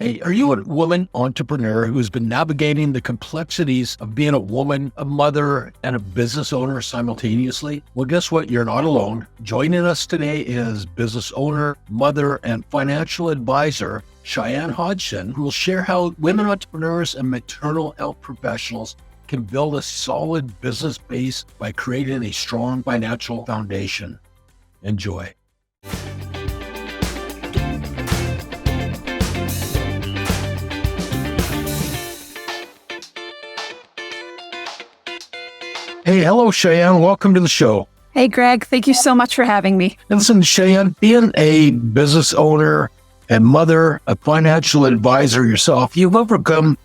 Hey, are you a woman entrepreneur who has been navigating the complexities of being a woman, a mother, and a business owner simultaneously? Well, guess what? You're not alone. Joining us today is business owner, mother, and financial advisor, Chyanne Hodgson, who will share how women entrepreneurs and maternal health professionals can build a solid business base by creating a strong financial foundation. Enjoy. Hey, hello, Chyanne. Welcome to the show. Hey, Greg. Thank you so much for having me. And listen, Chyanne, being a business owner and mother, a financial advisor yourself, you've overcome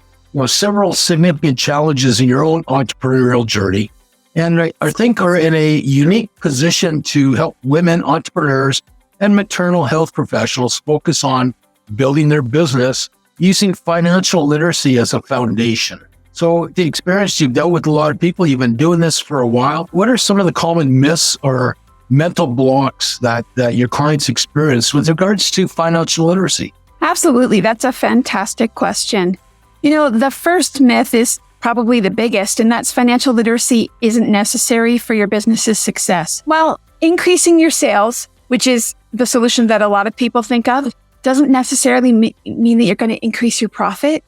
several significant challenges in your own entrepreneurial journey. And I think are in a unique position to help women entrepreneurs and maternal health professionals focus on building their business using financial literacy as a foundation. So the experience, you've dealt with a lot of people, you've been doing this for a while. What are some of the common myths or mental blocks that your clients experience with regards to financial literacy? Absolutely. That's a fantastic question. The first myth is probably the biggest, and that's financial literacy isn't necessary for your business's success. Well, increasing your sales, which is the solution that a lot of people think of, doesn't necessarily mean that you're going to increase your profit.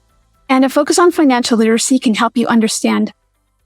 And a focus on financial literacy can help you understand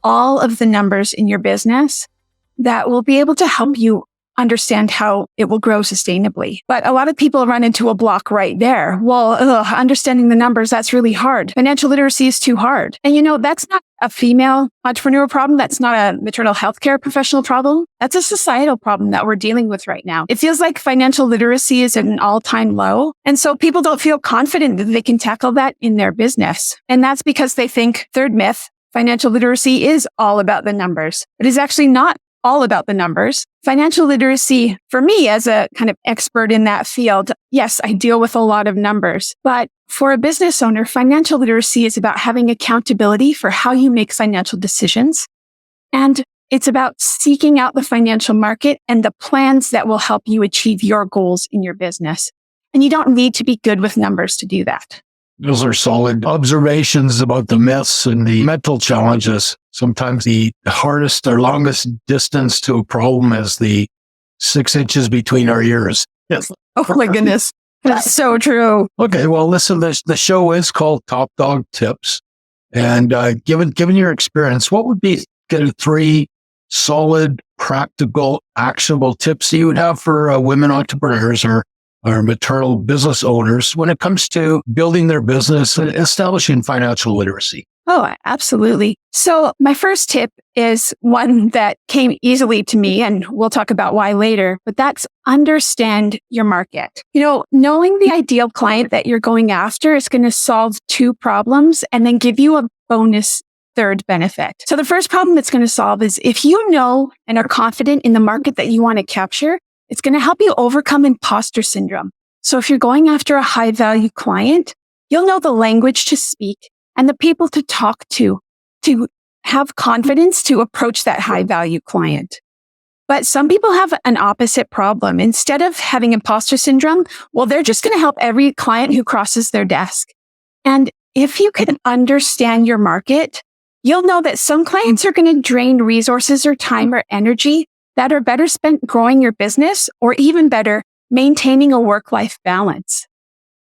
all of the numbers in your business that will be able to help you understand how it will grow sustainably. But a lot of people run into a block right there. Well, understanding the numbers, that's really hard. Financial literacy is too hard. And that's not a female entrepreneur problem. That's not a maternal healthcare professional problem. That's a societal problem that we're dealing with right now. It feels like financial literacy is at an all-time low. And so people don't feel confident that they can tackle that in their business. And that's because they think, third myth, financial literacy is all about the numbers. It is actually not all about the numbers. Financial literacy, for me as a kind of expert in that field, yes, I deal with a lot of numbers, but for a business owner, financial literacy is about having accountability for how you make financial decisions. And it's about seeking out the financial market and the plans that will help you achieve your goals in your business. And you don't need to be good with numbers to do that. Those are solid observations about the myths and the mental challenges. Sometimes the hardest or longest distance to a problem is the 6 inches between our ears. Yes. Oh my goodness. That's so true. Okay. Well, listen, the show is called Top Dog Tips. And given your experience, what would be 3 solid, practical, actionable tips you would have for women entrepreneurs or maternal business owners when it comes to building their business and establishing financial literacy? Oh, absolutely. So my first tip is one that came easily to me, and we'll talk about why later, but that's understand your market. Knowing the ideal client that you're going after is going to solve 2 problems and then give you a bonus third benefit. So the first problem it's going to solve is if you know and are confident in the market that you want to capture, it's going to help you overcome imposter syndrome. So if you're going after a high value client, you'll know the language to speak and the people to talk to have confidence to approach that high value client. But some people have an opposite problem. Instead of having imposter syndrome, well, they're just going to help every client who crosses their desk. And if you can understand your market, you'll know that some clients are going to drain resources or time or energy that are better spent growing your business, or even better, maintaining a work-life balance.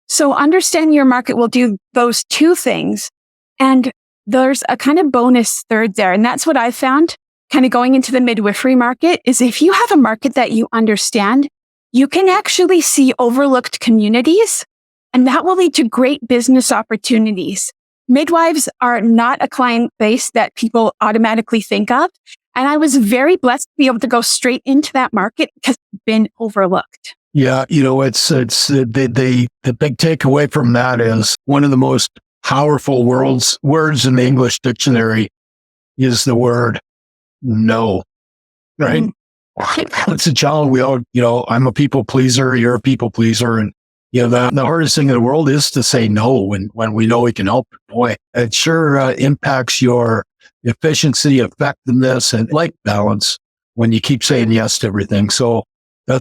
So understanding your market will do those 2 things. And there's a kind of bonus third there. And that's what I found kind of going into the midwifery market is if you have a market that you understand, you can actually see overlooked communities, and that will lead to great business opportunities. Midwives are not a client base that people automatically think of. And I was very blessed to be able to go straight into that market because it's been overlooked. Yeah, it's the big takeaway from that is one of the most powerful words in the English dictionary is the word no, right? Mm-hmm. It's a challenge. We all, I'm a people pleaser, you're a people pleaser. And, the hardest thing in the world is to say no when we know we can help. Boy, it sure impacts your efficiency, effectiveness, and life balance when you keep saying yes to everything. So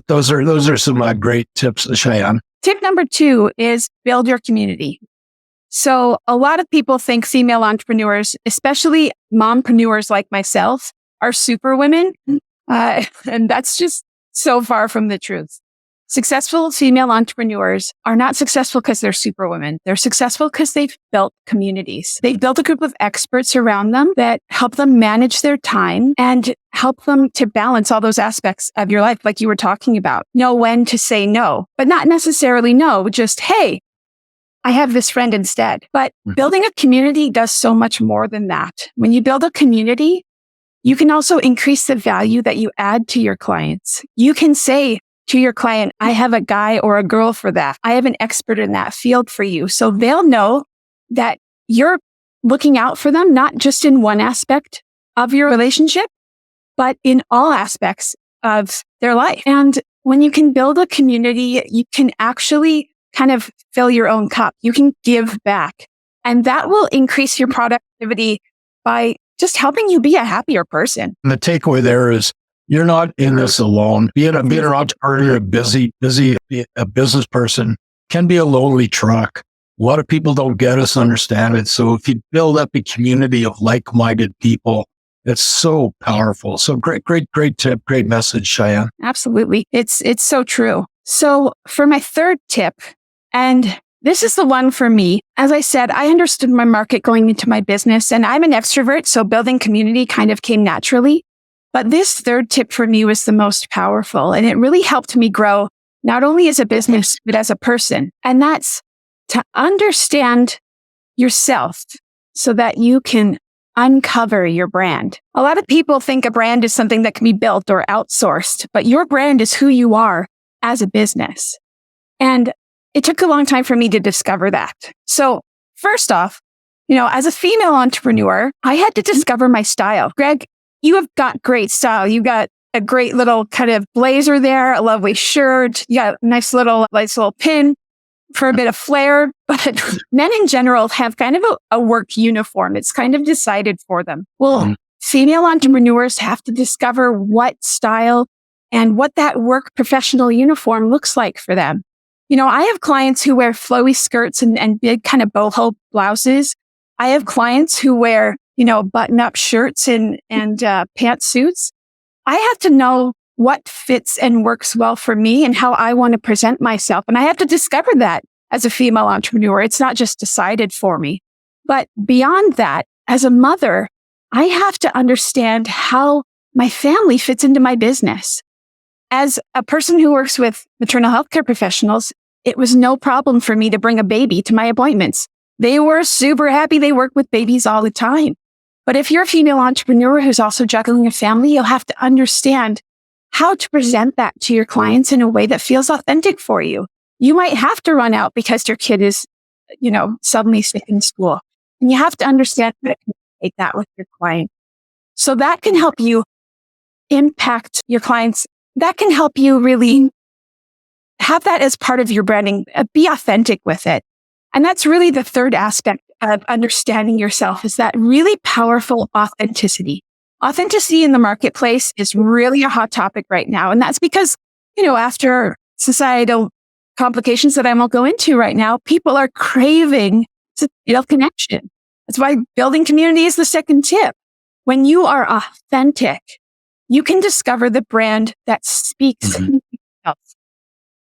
those are some great tips, Chyanne. Tip number 2 is build your community. So a lot of people think female entrepreneurs, especially mompreneurs like myself, are superwomen. And that's just so far from the truth. Successful female entrepreneurs are not successful because they're superwomen. They're successful because they've built communities. They've built a group of experts around them that help them manage their time and help them to balance all those aspects of your life, like you were talking about. Know when to say no, but not necessarily no, just, hey, I have this friend instead. But building a community does so much more than that. When you build a community, you can also increase the value that you add to your clients. You can say to your client, I have a guy or a girl for that. I have an expert in that field for you. So they'll know that you're looking out for them, not just in one aspect of your relationship, but in all aspects of their life. And when you can build a community, you can actually kind of fill your own cup. You can give back, and that will increase your productivity by just helping you be a happier person. And the takeaway there is you're not in this alone. Being an entrepreneur, a business person can be a lonely truck. A lot of people don't get us, understand it. So if you build up a community of like-minded people, it's so powerful. So great tip, great message, Chyanne. Absolutely. It's so true. So for my third tip, and this is the one for me. As I said, I understood my market going into my business, and I'm an extrovert, so building community kind of came naturally. But this third tip for me was the most powerful, and it really helped me grow not only as a business, but as a person. And that's to understand yourself so that you can uncover your brand. A lot of people think a brand is something that can be built or outsourced, but your brand is who you are as a business. And it took a long time for me to discover that. So first off, as a female entrepreneur, I had to discover my style. Greg, you have got great style. You got a great little kind of blazer there, a lovely shirt. You got a nice little pin for a bit of flair. But men in general have kind of a work uniform. It's kind of decided for them. Well, female entrepreneurs have to discover what style and what that work professional uniform looks like for them. I have clients who wear flowy skirts and big kind of boho blouses. I have clients who wear, button-up shirts and pantsuits. I have to know what fits and works well for me and how I want to present myself. And I have to discover that as a female entrepreneur. It's not just decided for me. But beyond that, as a mother, I have to understand how my family fits into my business. As a person who works with maternal healthcare professionals, it was no problem for me to bring a baby to my appointments. They were super happy. They work with babies all the time. But if you're a female entrepreneur who's also juggling a family, you'll have to understand how to present that to your clients in a way that feels authentic for you. You might have to run out because your kid is, suddenly sick in school. And you have to understand how to communicate that with your client. So that can help you impact your clients. That can help you really have that as part of your branding. Be authentic with it. And that's really the third aspect of understanding yourself, is that really powerful authenticity. Authenticity in the marketplace is really a hot topic right now. And that's because, after societal complications that I won't go into right now, people are craving connection. That's why building community is the second tip. When you are authentic, you can discover the brand that speaks to yourself.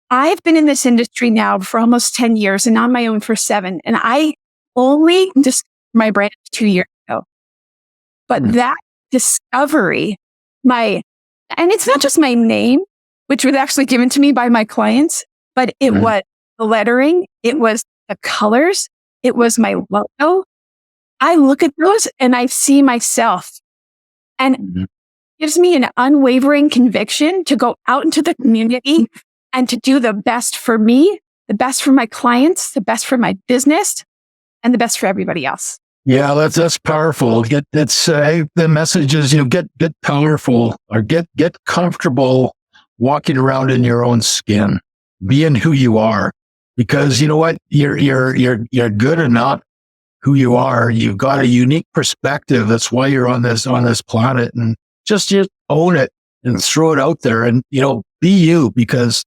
I've been in this industry now for almost 10 years and on my own for 7. And I only discovered my brand 2 years ago. But that discovery, and it's not just my name, which was actually given to me by my clients, but it was the lettering, it was the colors, it was my logo. I look at those and I see myself, and it gives me an unwavering conviction to go out into the community and to do the best for me, the best for my clients, the best for my business, and the best for everybody else. Yeah, that's powerful. The message is, get powerful, or get comfortable walking around in your own skin, being who you are, because you know what, you're good enough who you are. You've got a unique perspective. That's why you're on this planet, and just own it and throw it out there, and be you, because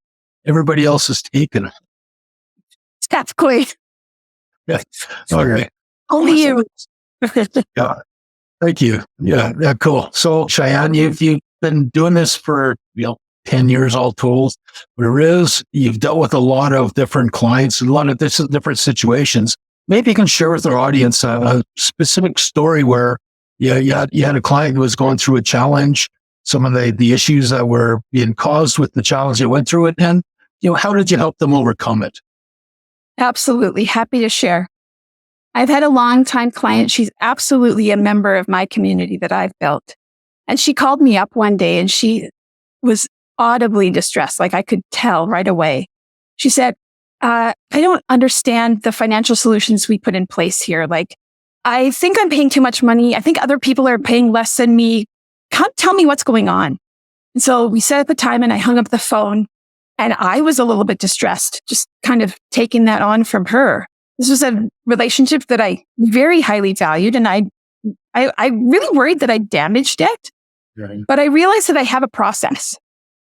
everybody else is taken it. Exactly. Yeah. Okay. Only you. Yeah. Thank you. Yeah. Yeah. Cool. So Chyanne, you've been doing this for, 10 years all told. You've dealt with a lot of different clients, a lot of different situations. Maybe you can share with our audience a specific story where you had a client who was going through a challenge, some of the issues that were being caused with the challenge they went through it, and how did you help them overcome it? Absolutely. Happy to share. I've had a longtime client. She's absolutely a member of my community that I've built. And she called me up one day and she was audibly distressed. Like I could tell right away. She said, I don't understand the financial solutions we put in place here. Like, I think I'm paying too much money. I think other people are paying less than me. Can't tell me what's going on. And so we set up a time and I hung up the phone and I was a little bit distressed, just kind of taking that on from her. This was a relationship that I very highly valued. And I really worried that I damaged it, Right. but I realized that I have a process.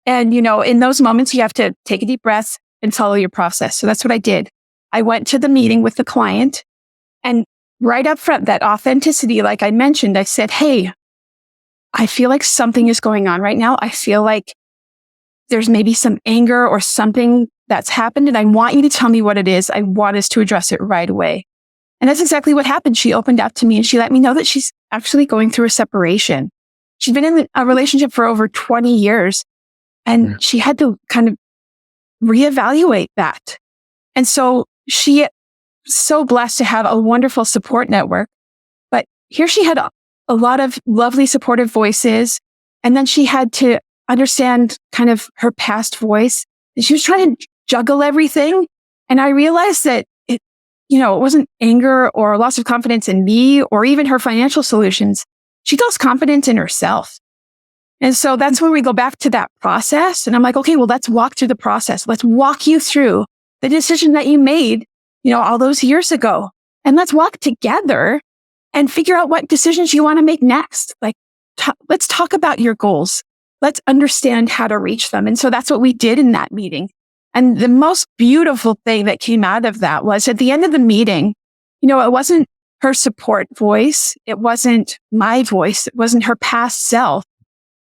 And, in those moments, you have to take a deep breath and follow your process. So that's what I did. I went to the meeting with the client and right up front, that authenticity, like I mentioned, I said, hey, I feel like something is going on right now. I feel like there's maybe some anger or something that's happened. And I want you to tell me what it is. I want us to address it right away. And that's exactly what happened. She opened up to me and she let me know that she's actually going through a separation. She's been in a relationship for over 20 years and she had to kind of reevaluate that. And so she so blessed to have a wonderful support network. But here she had a lot of lovely supportive voices. And then she had to understand kind of her past voice. And she was trying to juggle everything. And I realized that it wasn't anger or loss of confidence in me or even her financial solutions. She lost confidence in herself. And so that's when we go back to that process. And I'm like, okay, well, let's walk through the process. Let's walk you through the decision that you made, all those years ago. And let's walk together and figure out what decisions you want to make next. Like, let's talk about your goals. Let's understand how to reach them. And so that's what we did in that meeting. And the most beautiful thing that came out of that was at the end of the meeting, it wasn't her support voice. It wasn't my voice. It wasn't her past self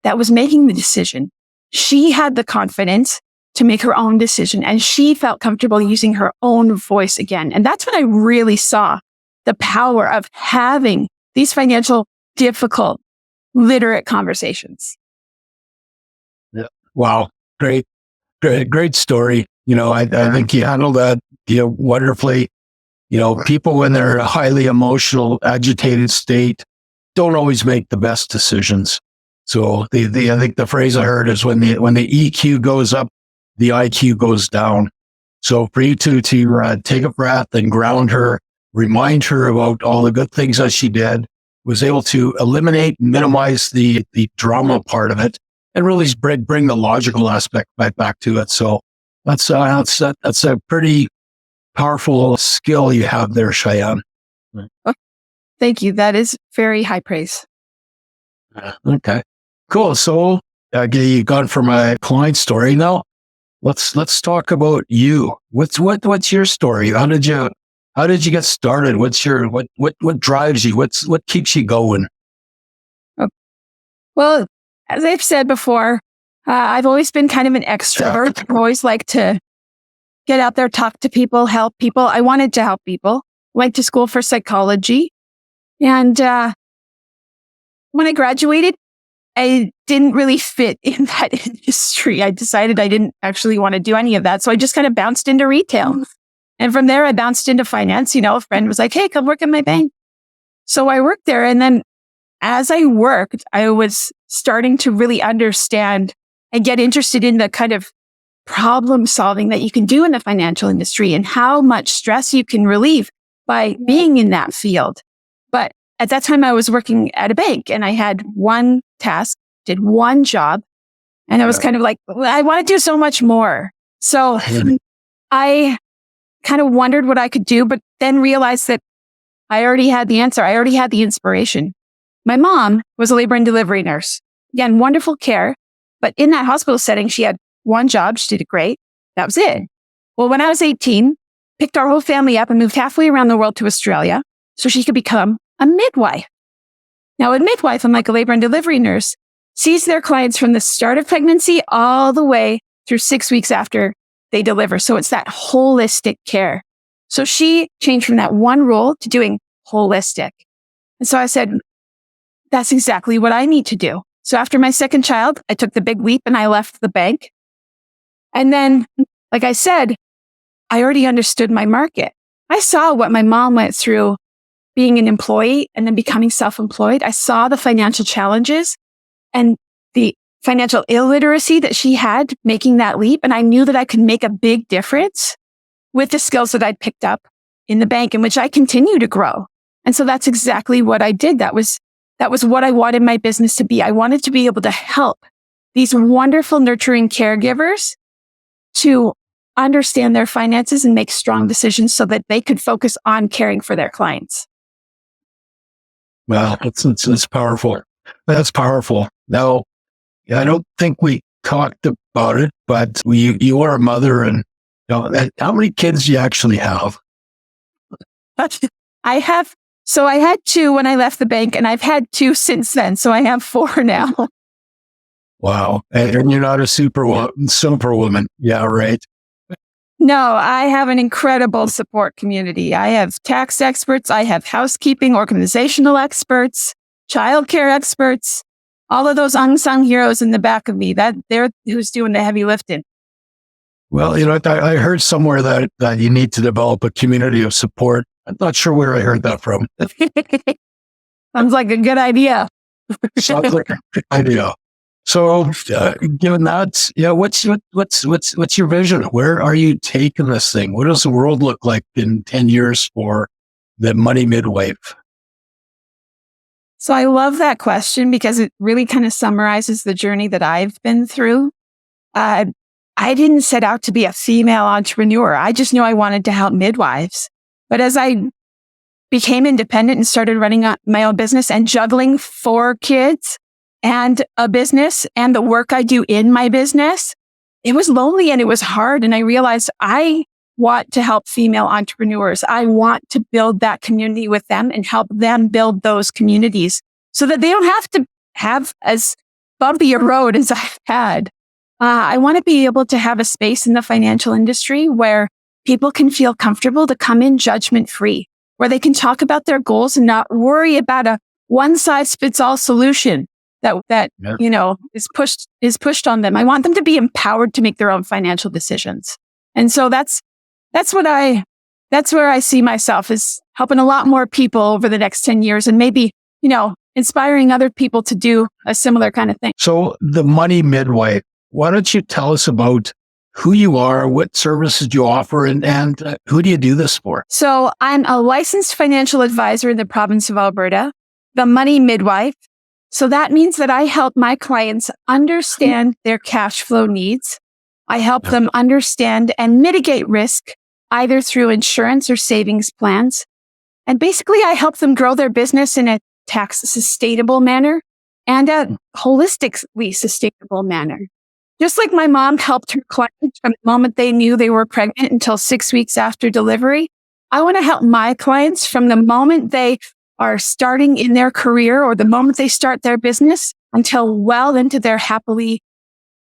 that was making the decision. She had the confidence to make her own decision and she felt comfortable using her own voice again. And that's when I really saw the power of having these financial, difficult, literate conversations. Yeah. Wow. Great story. I think you handled that, wonderfully. People when they're in a highly emotional, agitated state don't always make the best decisions. So I think the phrase I heard is when the EQ goes up, the IQ goes down. So for you to take a breath and ground her, remind her about all the good things that she did, was able to eliminate, minimize the drama part of it, and really bring the logical aspect back to it. So that's a pretty powerful skill you have there, Chyanne. Thank you. That is very high praise. Okay, cool. So you've gone from a client story. Now let's talk about you. What's your story? How did you get started? What drives you? What keeps you going? Well, as I've said before, I've always been kind of an extrovert. I always like to get out there, talk to people, help people. I wanted to help people. Went to school for psychology. And when I graduated, I didn't really fit in that industry. I decided I didn't actually want to do any of that. So I just kind of bounced into retail. And from there, I bounced into finance. A friend was like, hey, come work at my bank. So I worked there. And then as I worked, I was starting to really understand and get interested in the kind of problem solving that you can do in the financial industry and how much stress you can relieve by being in that field. But at that time, I was working at a bank and I had one task, did one job, and I was kind of like, I want to do so much more. So I kind of wondered what I could do, but then realized that I already had the answer. I already had the inspiration. My mom was a labor and delivery nurse. Again, wonderful care. But in that hospital setting, she had one job. She did it great. That was it. Well, when I was 18, picked our whole family up and moved halfway around the world to Australia so she could become a midwife. Now, a midwife, unlike a labor and delivery nurse, sees their clients from the start of pregnancy all the way through 6 weeks after they deliver. So it's that holistic care. So she changed from that one role to doing holistic. And so I said, that's exactly what I need to do. So after my second child, I took the big leap and I left the bank. And then, like I said, I already understood my market. I saw what my mom went through being an employee and then becoming self-employed. I saw the financial challenges and the financial illiteracy that she had making that leap. And I knew that I could make a big difference with the skills that I'd picked up in the bank, in which I continue to grow. And so that's exactly what I did. That was what I wanted my business to be. I wanted to be able to help these wonderful, nurturing caregivers to understand their finances and make strong decisions so that they could focus on caring for their clients. Wow, it's powerful. That's powerful. Now, I don't think we talked about it, but you are a mother, and how many kids do you actually have? I had 2 when I left the bank, and I've had 2 since then. So I have 4 now. Wow. And you're not a superwoman. Yeah, right. No, I have an incredible support community. I have tax experts. I have housekeeping, organizational experts, childcare experts, all of those unsung heroes in the back of me. They're who's doing the heavy lifting. Well, I heard somewhere that you need to develop a community of support. I'm not sure where I heard that from. Sounds like a good idea. Sounds like a good idea. So, given that, what's your vision? Where are you taking this thing? What does the world look like in 10 years for the Money Midwife? So I love that question because it really kind of summarizes the journey that I've been through. I didn't set out to be a female entrepreneur. I just knew I wanted to help midwives. But as I became independent and started running my own business and juggling 4 kids and a business and the work I do in my business, it was lonely and it was hard. And I realized I want to help female entrepreneurs. I want to build that community with them and help them build those communities so that they don't have to have as bumpy a road as I've had. I want to be able to have a space in the financial industry where people can feel comfortable to come in judgment free, where they can talk about their goals and not worry about a one size fits all solution that is pushed on them. I want them to be empowered to make their own financial decisions. And so that's where I see myself, is helping a lot more people over the next 10 years and maybe, inspiring other people to do a similar kind of thing. So the Money Midwife, why don't you tell us about who you are, what services you offer, and who do you do this for? So I'm a licensed financial advisor in the province of Alberta, the Money Midwife. So that means that I help my clients understand their cash flow needs. I help them understand and mitigate risk either through insurance or savings plans. And basically, I help them grow their business in a tax sustainable manner and a holistically sustainable manner. Just like my mom helped her clients from the moment they knew they were pregnant until 6 weeks after delivery, I want to help my clients from the moment they are starting in their career or the moment they start their business until well into their happily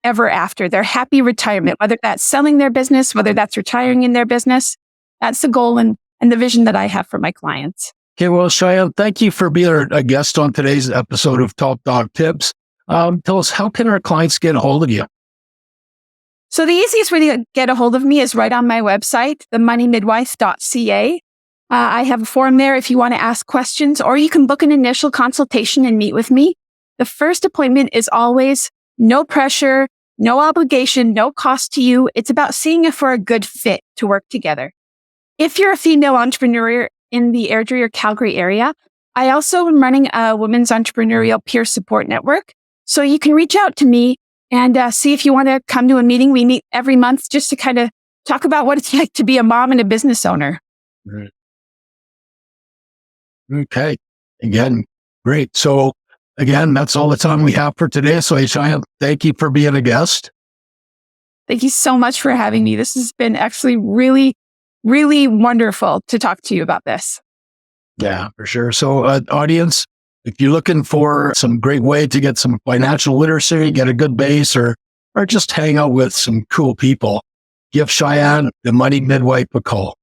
ever after, their happy retirement, whether that's selling their business, whether that's retiring in their business. That's the goal and the vision that I have for my clients. Okay, well, Chyanne, thank you for being a guest on today's episode of Top Dog Tips. Tell us, how can our clients get a hold of you? So the easiest way to get a hold of me is right on my website, themoneymidwife.ca. I have a form there if you want to ask questions, or you can book an initial consultation and meet with me. The first appointment is always no pressure, no obligation, no cost to you. It's about seeing if we're a good fit to work together. If you're a female entrepreneur in the Airdrie or Calgary area, I also am running a women's entrepreneurial peer support network. So you can reach out to me and see if you want to come to a meeting. We meet every month just to kind of talk about what it's like to be a mom and a business owner. Right. Okay. Again, great. So again, that's all the time we have for today. So Chyanne, thank you for being a guest. Thank you so much for having me. This has been actually really really wonderful to talk to you about this. Yeah, for sure. So audience, if you're looking for some great way to get some financial literacy, get a good base, or just hang out with some cool people, give Chyanne, the Money Midwife, a call.